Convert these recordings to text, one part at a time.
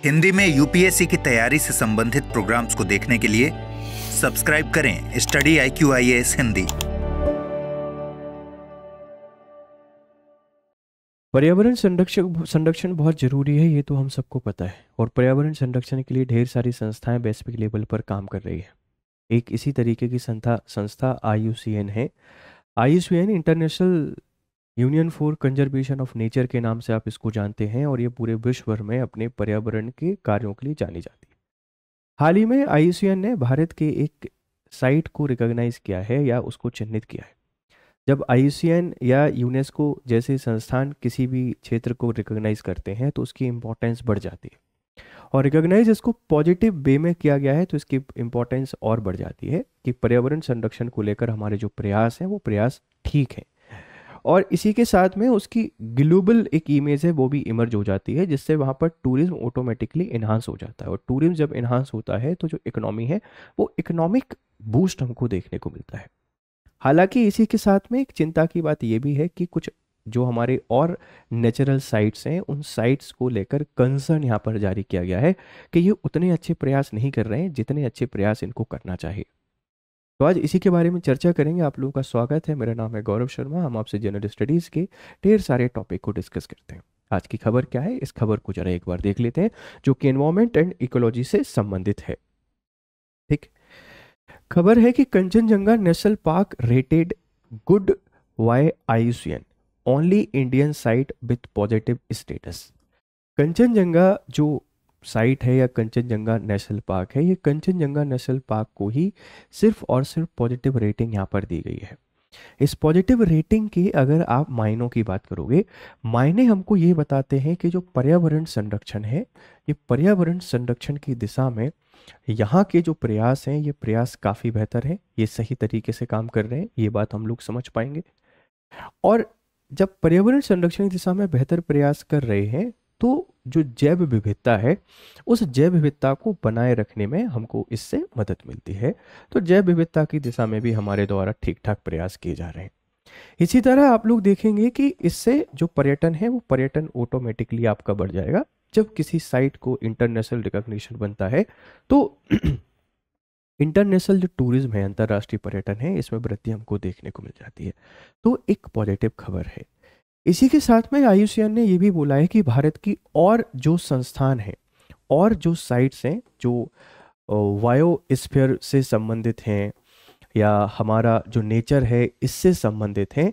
हिंदी में यूपीएससी की तैयारी से संबंधित प्रोग्राम्स को देखने के लिए सब्सक्राइब करें स्टडी IQ-IAS हिंदी। पर्यावरण संरक्षण बहुत ज़रूरी है, ये तो हम सबको पता है। और पर्यावरण संरक्षण के लिए ढेर सारी संस्थाएं वैश्विक लेवल पर काम कर रही है। एक इसी तरीके की संस्था IUCN है। IUCN international union for conservation of nature के नाम से आप इसको जानते हैं, और ये पूरे विश्व भर में अपने पर्यावरण के कार्यों के लिए जानी जाती है। हाल ही में IUCN ने भारत के एक साइट को रिकॉग्नाइज किया है या उसको चिन्हित किया है। जब IUCN या यूनेस्को जैसे संस्थान किसी भी क्षेत्र को रिकॉग्नाइज करते हैं तो उसकी इम्पोर्टेंस बढ़ जाती है, और रिकॉग्नाइज इसको पॉजिटिव वे में किया गया है तो इसकी इम्पोर्टेंस और बढ़ जाती है कि पर्यावरण संरक्षण को लेकर हमारे जो प्रयास हैं वो प्रयास ठीक है। और इसी के साथ में उसकी ग्लोबल एक इमेज है वो भी इमर्ज हो जाती है, जिससे वहाँ पर टूरिज्म ऑटोमेटिकली इन्हांस हो जाता है। और टूरिज्म जब इन्हांस होता है तो जो इकोनॉमी है वो इकोनॉमिक बूस्ट हमको देखने को मिलता है। हालांकि इसी के साथ में एक चिंता की बात ये भी है कि कुछ जो हमारे और नेचुरल साइट्स हैं उन साइट्स को लेकर कंसर्न यहाँ पर जारी किया गया है कि ये उतने अच्छे प्रयास नहीं कर रहे हैं जितने अच्छे प्रयास इनको करना चाहिए। तो आज इसी के बारे में चर्चा करेंगे। आप लोगों का स्वागत है। मेरा नाम है गौरव शर्मा। हम आपसे जनरल स्टडीज़ के ढेर सारे टॉपिक को डिस्कस करते हैं। आज की खबर क्या है, इस खबर को जरा एक बार देख लेते हैं, जो कि एनवायरमेंट एंड इकोलॉजी से संबंधित है। ठीक, खबर है कि Kanchenjunga national park rated good by IUCN, only Indian site with positive status. Kanchenjunga जो साइट है या कंचनजंगा नेशनल पार्क है, ये कंचनजंगा नेशनल पार्क को ही सिर्फ और सिर्फ पॉजिटिव रेटिंग यहाँ पर दी गई है। इस पॉजिटिव रेटिंग के अगर आप मायनों की बात करोगे, मायने हमको ये बताते हैं कि जो पर्यावरण संरक्षण है, ये पर्यावरण संरक्षण की दिशा में यहाँ के जो प्रयास हैं ये प्रयास काफ़ी बेहतर हैं, ये सही तरीके से काम कर रहे हैं, ये बात हम लोग समझ पाएंगे। और जब पर्यावरण संरक्षण की दिशा में बेहतर प्रयास कर रहे हैं तो जो जैव विविधता है उस जैव विविधता को बनाए रखने में हमको इससे मदद मिलती है। तो जैव विविधता की दिशा में भी हमारे द्वारा ठीक ठाक प्रयास किए जा रहे हैं। इसी तरह आप लोग देखेंगे कि इससे जो पर्यटन है वो पर्यटन ऑटोमेटिकली आपका बढ़ जाएगा। जब किसी साइट को इंटरनेशनल रिकॉग्निशन बनता है तो इंटरनेशनल जो टूरिज्म है, अंतर्राष्ट्रीय पर्यटन है, इसमें वृद्धि हमको देखने को मिल जाती है। तो एक पॉजिटिव खबर है। इसी के साथ में IUCN ने ये भी बोला है कि भारत की और जो संस्थान हैं और जो साइट्स हैं जो बायोस्फीयर से संबंधित हैं या हमारा जो नेचर है इससे संबंधित हैं,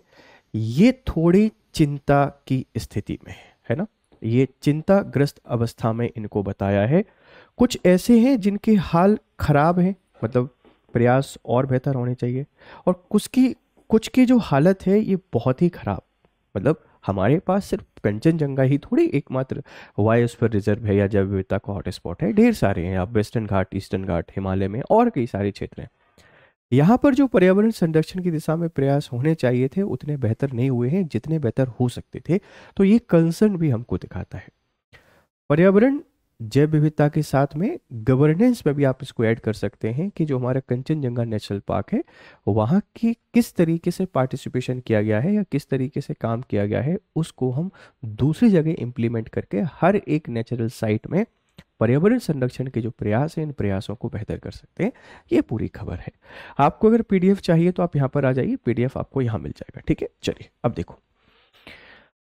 ये थोड़ी चिंता की स्थिति में है ना। ये चिंताग्रस्त अवस्था में इनको बताया है। कुछ ऐसे हैं जिनके हाल खराब हैं, मतलब प्रयास और बेहतर होने चाहिए, और कुछ की जो हालत है ये बहुत ही खराब। मतलब हमारे पास सिर्फ कंचनजंगा ही थोड़ी एकमात्र बायोस्फीयर रिजर्व है या जैव विविधता का हॉटस्पॉट है, ढेर सारे हैं। आप वेस्टर्न घाट, ईस्टर्न घाट, हिमालय में और कई सारे क्षेत्र हैं। यहाँ पर जो पर्यावरण संरक्षण की दिशा में प्रयास होने चाहिए थे उतने बेहतर नहीं हुए हैं जितने बेहतर हो सकते थे। तो ये कंसर्न भी हमको दिखाता है। पर्यावरण जैव विविधता के साथ में गवर्नेंस में भी आप इसको ऐड कर सकते हैं कि जो हमारा कंचनजंगा नेशनल पार्क है वहाँ की किस तरीके से पार्टिसिपेशन किया गया है या किस तरीके से काम किया गया है, उसको हम दूसरी जगह इम्प्लीमेंट करके हर एक नेचुरल साइट में पर्यावरण संरक्षण के जो प्रयास हैं इन प्रयासों को बेहतर कर सकते हैं। ये पूरी खबर है। आपको अगर PDF चाहिए तो आप यहाँ पर आ जाइए, PDF आपको यहाँ मिल जाएगा। ठीक है, चलिए अब देखो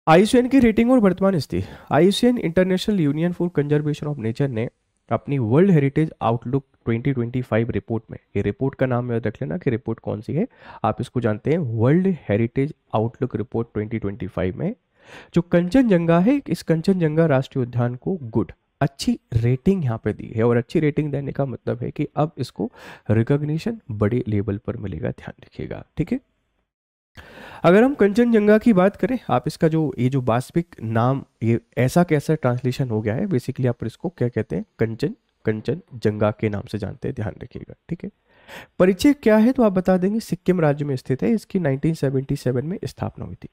IUCN की रेटिंग और वर्तमान स्थिति। IUCN international union for conservation of nature ने अपनी वर्ल्ड हेरिटेज आउटलुक 2025 रिपोर्ट में, ये रिपोर्ट का नाम याद रख लेना कि रिपोर्ट कौन सी है, आप इसको जानते हैं, वर्ल्ड हेरिटेज आउटलुक रिपोर्ट 2025 में जो कंचनजंगा है, इस कंचनजंगा राष्ट्रीय उद्यान को गुड, अच्छी रेटिंग यहाँ पे दी है। और अच्छी रेटिंग देने का मतलब है कि अब इसको रिकॉग्निशन बड़े लेवल पर मिलेगा, ध्यान रखिएगा। ठीक है, अगर हम कंचनजंगा की बात करें, आप इसका जो ये जो वास्तविक नाम ये ऐसा कैसा ट्रांसलेशन हो गया है, बेसिकली आप इसको क्या कहते हैं, कंचनजंगा के नाम से जानते हैं, ध्यान रखिएगा। ठीक है, परिचय क्या है तो आप बता देंगे, सिक्किम राज्य में स्थित है। इसकी 1977 में स्थापना हुई थी।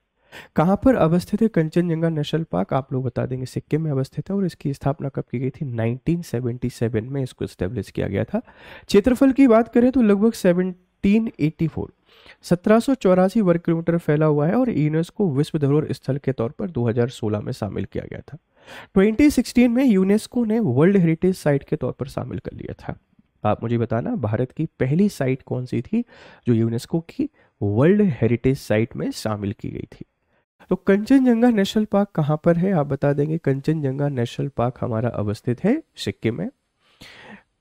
कहाँ पर अवस्थित है कंचनजंगा नेशनल पार्क, आप लोग बता देंगे सिक्किम में अवस्थित है। और इसकी स्थापना कब की गई थी, 1977 में इसको स्टेब्लिश किया गया था। क्षेत्रफल की बात करें तो लगभग 1784 वर्ग किलोमीटर फैला हुआ है और यूनेस्को विश्व धरोहर स्थल के तौर पर 2016 में शामिल किया गया था। 2016 में यूनेस्को ने वर्ल्ड हेरिटेज साइट के तौर पर शामिल कर लिया था। आप मुझे बताना भारत की पहली साइट कौन सी थी जो यूनेस्को की वर्ल्ड हेरिटेज साइट में शामिल की गई थी। तो कंचनजंगा नेशनल पार्क कहाँ पर है, आप बता देंगे। कंचनजंगा नेशनल पार्क हमारा अवस्थित है सिक्किम में।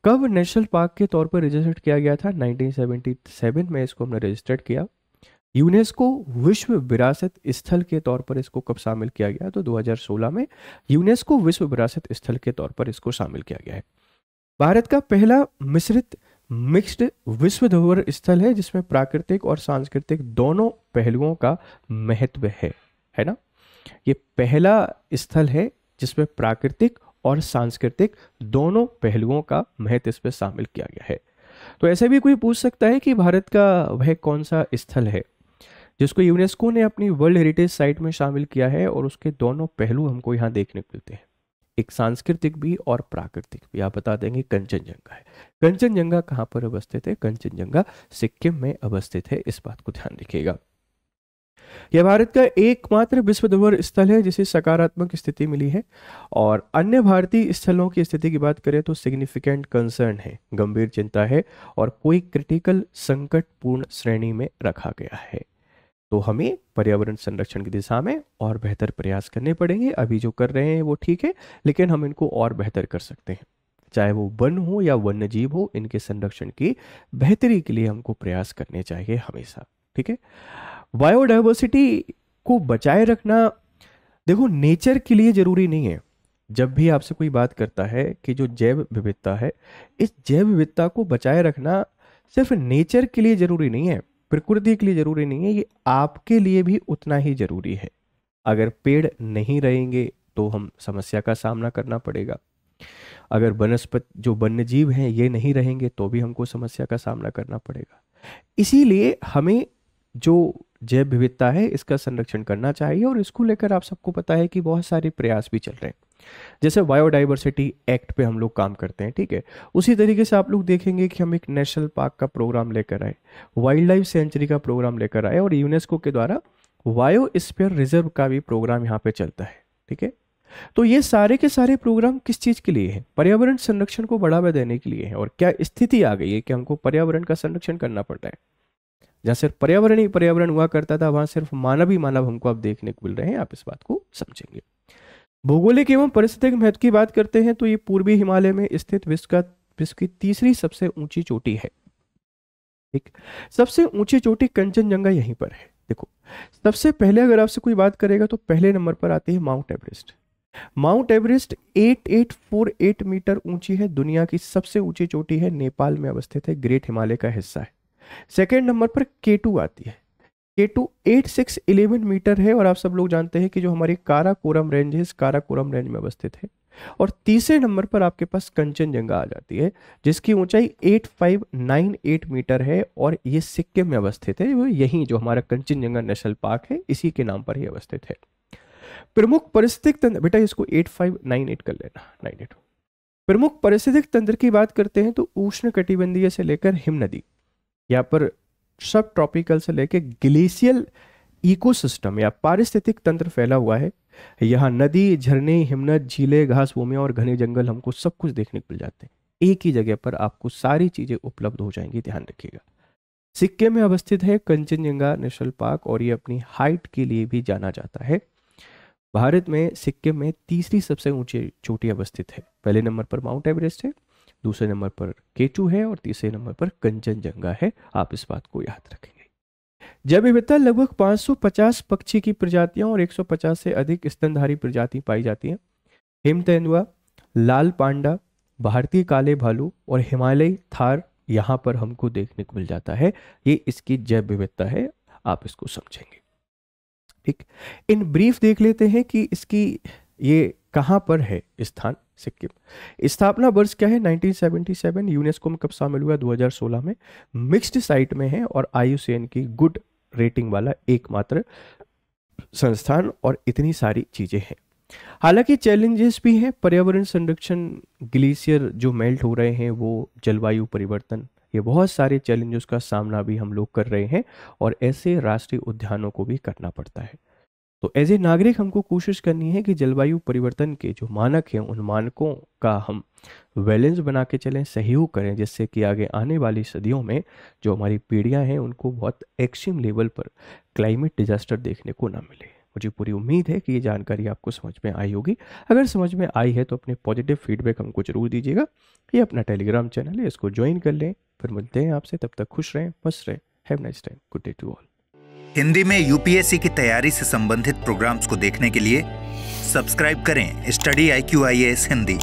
कब नेशनल पार्क के तौर पर रजिस्टर्ड किया गया था, 1977 में इसको हमने रजिस्टर्ड किया। यूनेस्को विश्व विरासत स्थल के तौर पर इसको कब शामिल किया गया, तो 2016 में यूनेस्को विश्व विरासत स्थल के तौर पर इसको शामिल किया गया है। भारत का पहला मिश्रित मिक्स्ड विश्व धरोहर स्थल है जिसमें प्राकृतिक और सांस्कृतिक दोनों पहलुओं का महत्व है ना। ये पहला स्थल है जिसमें प्राकृतिक और सांस्कृतिक दोनों पहलुओं का महत्व इसमें शामिल किया गया है। तो ऐसे भी कोई पूछ सकता है कि भारत का वह कौन सा स्थल है जिसको यूनेस्को ने अपनी वर्ल्ड हेरिटेज साइट में शामिल किया है और उसके दोनों पहलू हमको यहाँ देखने को मिलते हैं, एक सांस्कृतिक भी और प्राकृतिक भी। आप बता देंगे कंचनजंगा है। कंचनजंगा कहाँ पर अवस्थित है, कंचनजंगा सिक्किम में अवस्थित है, इस बात को ध्यान रखिएगा। यह भारत का एकमात्र विश्व धरोहर स्थल है जिसे सकारात्मक स्थिति मिली है, और अन्य भारतीय स्थलों की स्थिति की बात करें तो सिग्निफिकेंट कंसर्न है, गंभीर चिंता है, और कोई क्रिटिकल संकटपूर्ण श्रेणी में रखा गया है। तो हमें पर्यावरण संरक्षण की दिशा में और बेहतर प्रयास करने पड़ेंगे। अभी जो कर रहे हैं वो ठीक है, लेकिन हम इनको और बेहतर कर सकते हैं, चाहे वो वन हो या वन्य जीव हो, इनके संरक्षण की बेहतरी के लिए हमको प्रयास करने चाहिए हमेशा। ठीक है, बायोडाइवर्सिटी को बचाए रखना देखो नेचर के लिए जरूरी नहीं है। जब भी आपसे कोई बात करता है कि जो जैव विविधता है, इस जैव विविधता को बचाए रखना सिर्फ नेचर के लिए जरूरी नहीं है, प्रकृति के लिए जरूरी नहीं है, ये आपके लिए भी उतना ही जरूरी है। अगर पेड़ नहीं रहेंगे तो हम समस्या का सामना करना पड़ेगा। अगर वनस्पति जो वन्य जीव हैं ये नहीं रहेंगे तो भी हमको समस्या का सामना करना पड़ेगा। इसीलिए हमें जो जैव विविधता है इसका संरक्षण करना चाहिए, और इसको लेकर आप सबको पता है कि बहुत सारे प्रयास भी चल रहे हैं। जैसे बायोडाइवर्सिटी एक्ट पे हम लोग काम करते हैं, ठीक है, उसी तरीके से आप लोग देखेंगे कि हम एक नेशनल पार्क का प्रोग्राम लेकर आए, वाइल्ड लाइफ सेंचुरी का प्रोग्राम लेकर आए, और यूनेस्को के द्वारा बायोस्फीयर रिजर्व का भी प्रोग्राम यहाँ पे चलता है। ठीक है, तो ये सारे के सारे प्रोग्राम किस चीज के लिए है, पर्यावरण संरक्षण को बढ़ावा देने के लिए है। और क्या स्थिति आ गई है कि हमको पर्यावरण का संरक्षण करना पड़ रहा है। जहाँ सिर्फ पर्यावरण ही पर्यावरण हुआ करता था, वहां सिर्फ मानव ही मानव हमको अब देखने को मिल रहे हैं। आप इस बात को समझेंगे। भौगोलिक एवं पारिस्थितिक महत्व की बात करते हैं तो ये पूर्वी हिमालय में स्थित विश्व की तीसरी सबसे ऊंची चोटी है। ठीक, सबसे ऊंची चोटी कंचनजंगा यहीं पर है। देखो, सबसे पहले अगर आपसे कोई बात करेगा तो पहले नंबर पर आती है Mount Everest. Mount Everest 8848 metre ऊंची है, दुनिया की सबसे ऊंची चोटी है, नेपाल में अवस्थित है, ग्रेट हिमालय का हिस्सा है। सेकेंड नंबर पर K2 आती है। K2 8611 मीटर है, और आप सब लोग जानते हैं कि जो हमारी काराकोरम रेंज है, इस काराकोरम रेंज में अवस्थित है। और तीसरे नंबर पर आपके पास कंचनजंगा आ जाती है जिसकी ऊंचाई 8598 मीटर है, और ये सिक्किम में अवस्थित है। वो यही जो हमारा कंचनजंगा नेशनल पार्क है इसी के नाम पर ही अवस्थित है। प्रमुख पारिस्थितिक तंत्र, बेटा इसको 8598 कर लेना, 98। प्रमुख पारिस्थितिक तंत्र की बात करते हैं तो उष्ण कटिबंधीय से लेकर हिम नदी, यहाँ पर सब ट्रॉपिकल से लेकर ग्लेशियल इकोसिस्टम या पारिस्थितिक तंत्र फैला हुआ है। यहाँ नदी, झरने, हिमनद, झीलें, घास भूमियां और घने जंगल हमको सब कुछ देखने को मिल जाते हैं। एक ही जगह पर आपको सारी चीजें उपलब्ध हो जाएंगी, ध्यान रखिएगा। सिक्किम में अवस्थित है कंचनजंगा नेशनल पार्क, और ये अपनी हाइट के लिए भी जाना जाता है। भारत में सिक्किम में तीसरी सबसे ऊंची चोटी अवस्थित है। पहले नंबर पर माउंट एवरेस्ट है, दूसरे नंबर पर K2 है, और तीसरे नंबर पर कंचनजंगा है। आप इस बात को याद रखेंगे। जैव विविधता लगभग 550 पक्षी की प्रजातियां और 150 से अधिक स्तनधारी प्रजाति पाई जाती हैं। हिम तेंदुआ, लाल पांडा, भारतीय काले भालू और हिमालयी थार यहाँ पर हमको देखने को मिल जाता है। ये इसकी जैव विविधता है, आप इसको समझेंगे। ठीक, इन ब्रीफ देख लेते हैं कि इसकी ये कहाँ पर है स्थान। सिक्किम स्थापना वर्ष क्या है, 1977। यूनेस्को में कब शामिल हुआ, 2016 में। मिक्स्ड साइट में है और IUCN की गुड रेटिंग वाला एकमात्र संस्थान, और इतनी सारी चीजें हैं। हालांकि चैलेंजेस भी हैं, पर्यावरण संरक्षण, ग्लेशियर जो मेल्ट हो रहे हैं, वो जलवायु परिवर्तन, ये बहुत सारे चैलेंजेस का सामना भी हम लोग कर रहे हैं, और ऐसे राष्ट्रीय उद्यानों को भी करना पड़ता है। तो एज ए नागरिक हमको कोशिश करनी है कि जलवायु परिवर्तन के जो मानक हैं उन मानकों का हम बैलेंस बना के चलें, सहयोग करें, जिससे कि आगे आने वाली सदियों में जो हमारी पीढ़ियां हैं उनको बहुत एक्सट्रीम लेवल पर क्लाइमेट डिजास्टर देखने को ना मिले। मुझे पूरी उम्मीद है कि ये जानकारी आपको समझ में आई होगी। अगर समझ में आई है तो अपने पॉजिटिव फीडबैक हमको जरूर दीजिएगा। ये अपना टेलीग्राम चैनल है, इसको ज्वाइन कर लें। फिर मिलते हैं आपसे, तब तक खुश रहें, मस्त रहें। Have nice time, good day to all. Hindi में यूपीएससी की तैयारी से संबंधित प्रोग्राम्स को देखने के लिए सब्सक्राइब करें स्टडी IQ IAS हिंदी।